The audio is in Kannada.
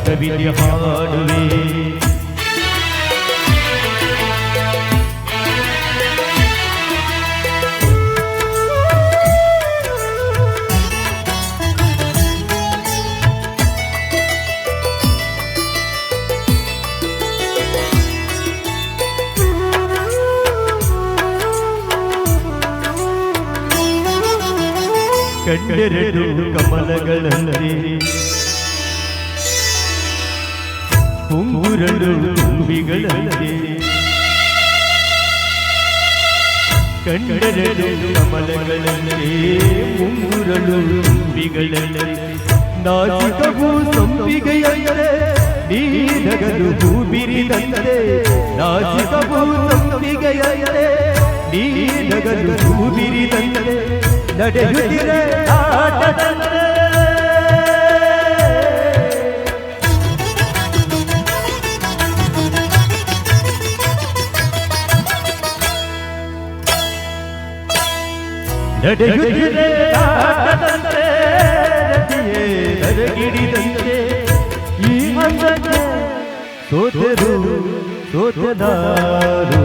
ಕವಿತೆ ಹಾಡುವೆ ಕಂಡೆರಡು ಕಮಲಗಳಲ್ಲಿ ಉಂಗುರಳು ತುಂಬಿಗಳಲ್ಲಿ ಕಂಡೆರಡು ಕಮಲಗಳಲ್ಲಿ ಉಂಗುರಳು ತುಂಬಿಗಳಲ್ಲಿ ನಾಚಿಕವು ಸಂಪಿಗೆಯಂತೆ ನೀರಗಲು ಹೂಬಿರಿದಂತೆ ನಾಚಿಕವು ಸಂಪಿಗೆಯಂತೆ ನೀರಗಲು ಹೂಬಿರಿದಂತೆ ನಡೆಯುತ್ತಿರೆ ಆಟದಂತೆ ನಡೆಯುತ್ತಿರೆ ಆಟದಂತೆ ರತಿಯೇ ನರಗಿಡಿದಂತೆ ಈ ಅಂದಕ್ಕೆ ಸೋತೆರು ಸೋತೆದಾರು